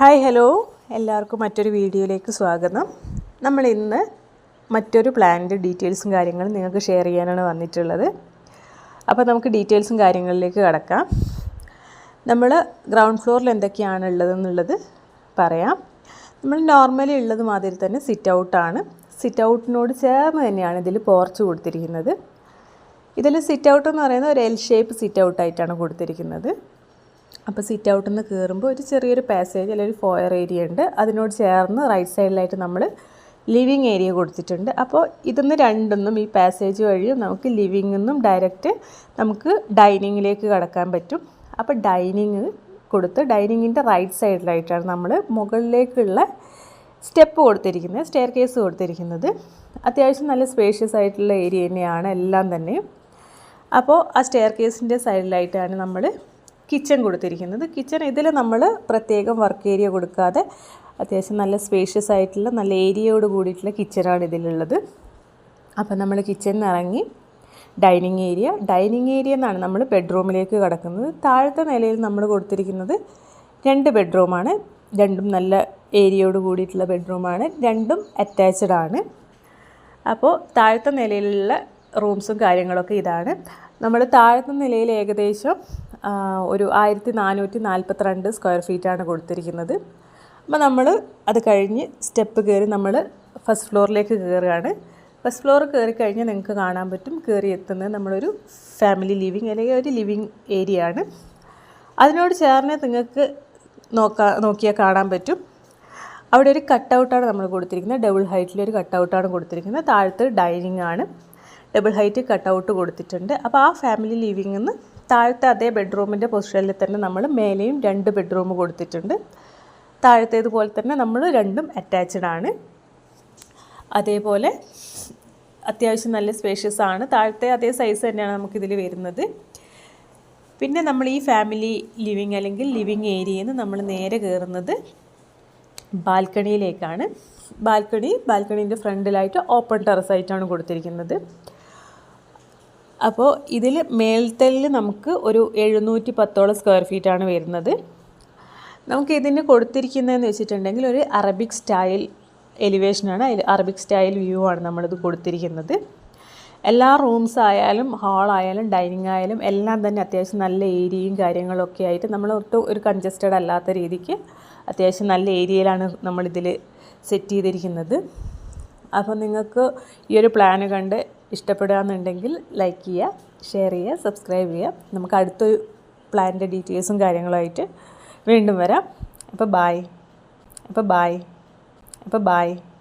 Hi hello എല്ലാവർക്കും മറ്റൊരു വീഡിയോയിലേക്ക് സ്വാഗതം. നമ്മൾ ഇന്ന് മറ്റൊരു പ്ലാനിൻ്റെ ഡീറ്റെയിൽസും കാര്യങ്ങളും നിങ്ങൾക്ക് ഷെയർ ചെയ്യാനാണ് വന്നിട്ടുള്ളത്. അപ്പോൾ നമുക്ക് ഡീറ്റെയിൽസും കാര്യങ്ങളിലേക്ക് കടക്കാം. നമ്മൾ ഗ്രൗണ്ട് ഫ്ലോറിൽ എന്തൊക്കെയാണ് ഉള്ളതെന്നുള്ളത് പറയാം. നമ്മൾ നോർമലി ഉള്ളത് മാതിരി തന്നെ സിറ്റ് ഔട്ടാണ്. സിറ്റ് ഔട്ടിനോട് ചേർന്ന് തന്നെയാണ് ഇതിൽ പോർച്ച് കൊടുത്തിരിക്കുന്നത്. ഇതിൽ സിറ്റ് ഔട്ട് എന്ന് പറയുന്നത് ഒരു എൽ ഷേപ്പ് സിറ്റ് ഔട്ടായിട്ടാണ് കൊടുത്തിരിക്കുന്നത്. അപ്പോൾ സിറ്റ് ഔട്ടിൽ നിന്ന് കയറുമ്പോൾ ഒരു ചെറിയൊരു പാസേജ് അല്ലെങ്കിൽ ഒരു ഫോയർ ഏരിയ ഉണ്ട്. അതിനോട് ചേർന്ന് റൈറ്റ് സൈഡിലായിട്ട് നമ്മൾ ലിവിങ് ഏരിയ കൊടുത്തിട്ടുണ്ട്. അപ്പോൾ ഇതിന്ന് രണ്ടൊന്നും ഈ പാസേജ് വഴിയും നമുക്ക് ലിവിങ്ങിൽ നിന്നും ഡയറക്റ്റ് നമുക്ക് ഡൈനിങ്ങിലേക്ക് കടക്കാൻ പറ്റും. അപ്പോൾ ഡൈനിങ് കൊടുത്ത് ഡൈനിങ്ങിൻ്റെ റൈറ്റ് സൈഡിലായിട്ടാണ് നമ്മൾ മുകളിലേക്കുള്ള സ്റ്റെപ്പ് കൊടുത്തിരിക്കുന്നത്, സ്റ്റെയർ കേസ് കൊടുത്തിരിക്കുന്നത്. അത്യാവശ്യം നല്ല സ്പേഷ്യസ് ആയിട്ടുള്ള ഏരിയ തന്നെയാണ് എല്ലാം തന്നെ. അപ്പോൾ ആ സ്റ്റെയർ കേസിൻ്റെ സൈഡിലായിട്ടാണ് നമ്മൾ കിച്ചൺ കൊടുത്തിരിക്കുന്നത്. കിച്ചൺ ഇതിൽ നമ്മൾ പ്രത്യേകം വർക്ക് ഏരിയ കൊടുക്കാതെ അത്യാവശ്യം നല്ല സ്പേഷ്യസ് ആയിട്ടുള്ള നല്ല ഏരിയയോട് കൂടിയിട്ടുള്ള കിച്ചണാണ് ഇതിലുള്ളത്. അപ്പോൾ നമ്മൾ കിച്ചണിൽ നിന്ന് ഇറങ്ങി ഡൈനിങ് ഏരിയ എന്നാണ് നമ്മൾ ബെഡ്റൂമിലേക്ക് കടക്കുന്നത്. താഴത്തെ നിലയിൽ നമ്മൾ കൊടുത്തിരിക്കുന്നത് 2 ബെഡ്റൂമാണ്. രണ്ടും നല്ല ഏരിയയോട് കൂടിയിട്ടുള്ള ബെഡ്റൂമാണ്. രണ്ടും അറ്റാച്ച്ഡ് ആണ്. അപ്പോൾ താഴത്തെ നിലയിലുള്ള റൂംസും കാര്യങ്ങളൊക്കെ ഇതാണ്. നമ്മൾ താഴത്തെ നിലയിൽ ഏകദേശം ഒരു 1442 സ്ക്വയർ ഫീറ്റാണ് കൊടുത്തിരിക്കുന്നത്. അപ്പോൾ നമ്മൾ അത് കഴിഞ്ഞ് സ്റ്റെപ്പ് കയറി നമ്മൾ ഫസ്റ്റ് ഫ്ലോറിലേക്ക് കയറുകയാണ്. ഫസ്റ്റ് ഫ്ലോർ കയറി കഴിഞ്ഞാൽ നിങ്ങൾക്ക് കാണാൻ പറ്റും, കയറി എത്തുന്നത് നമ്മളൊരു ഫാമിലി ലിവിങ് അല്ലെങ്കിൽ ഒരു ലിവിങ് ഏരിയ ആണ്. അതിനോട് ചേർന്ന് നിങ്ങൾക്ക് നോക്കിയാൽ കാണാൻ പറ്റും, അവിടെ ഒരു കട്ടൗട്ടാണ് നമ്മൾ കൊടുത്തിരിക്കുന്നത്. ഡബിൾ ഹൈറ്റിലൊരു കട്ടൗട്ടാണ് കൊടുത്തിരിക്കുന്നത്. താഴത്ത് ഡൈനിങ് ആണ്, ഡബിൾ ഹൈറ്റ് കട്ടൗട്ട് കൊടുത്തിട്ടുണ്ട്. അപ്പോൾ ആ ഫാമിലി ലിവിങ്ങിൽ നിന്ന് താഴത്തെ അതേ ബെഡ്റൂമിൻ്റെ പൊസിഷനിൽ തന്നെ നമ്മൾ മേലെയും 2 ബെഡ്റൂം കൊടുത്തിട്ടുണ്ട്. താഴത്തേതുപോലെ തന്നെ നമ്മൾ രണ്ടും അറ്റാച്ച്ഡ് ആണ്. അതേപോലെ അത്യാവശ്യം നല്ല സ്പേഷ്യസ് ആണ്. താഴത്തെ അതേ സൈസ് തന്നെയാണ് നമുക്കിതിൽ വരുന്നത്. പിന്നെ നമ്മൾ ഈ ഫാമിലി ലിവിങ് അല്ലെങ്കിൽ ലിവിങ് ഏരിയയിൽ നിന്ന് നമ്മൾ നേരെ കയറുന്നത് ബാൽക്കണിയിലേക്കാണ്. ബാൽക്കണീൻ്റെ ഫ്രണ്ടിലായിട്ട് ഓപ്പൺ ടെറസായിട്ടാണ് കൊടുത്തിരിക്കുന്നത്. അപ്പോൾ ഇതിൽ മേൽത്തലിൽ നമുക്ക് ഒരു 710 സ്ക്വയർ ഫീറ്റാണ് വരുന്നത്. നമുക്ക് ഇതിന് കൊടുത്തിരിക്കുന്നതെന്ന് വെച്ചിട്ടുണ്ടെങ്കിൽ ഒരു അറബിക് സ്റ്റൈൽ എലിവേഷനാണ്, അറബിക് സ്റ്റൈൽ വ്യൂ ആണ് നമ്മളിത് കൊടുത്തിരിക്കുന്നത്. എല്ലാ റൂംസ് ആയാലും ഹാളായാലും ഡൈനിങ് ആയാലും എല്ലാം തന്നെ അത്യാവശ്യം നല്ല ഏരിയയും കാര്യങ്ങളൊക്കെ ആയിട്ട് നമ്മൾ ഒട്ടും ഒരു കൺജസ്റ്റഡ് അല്ലാത്ത രീതിക്ക് അത്യാവശ്യം നല്ല ഏരിയയിലാണ് നമ്മളിതിൽ സെറ്റ് ചെയ്തിരിക്കുന്നത്. അപ്പോൾ നിങ്ങൾക്ക് ഈ ഒരു പ്ലാന് കണ്ട് ഇഷ്ടപ്പെടുകയെന്നുണ്ടെങ്കിൽ ലൈക്ക് ചെയ്യുക, ഷെയർ ചെയ്യുക, സബ്സ്ക്രൈബ് ചെയ്യുക. നമുക്ക് അടുത്തൊരു പ്ലാനിൻ്റെ ഡീറ്റെയിൽസും കാര്യങ്ങളുമായിട്ട് വീണ്ടും വരാം. അപ്പോൾ ബായ്.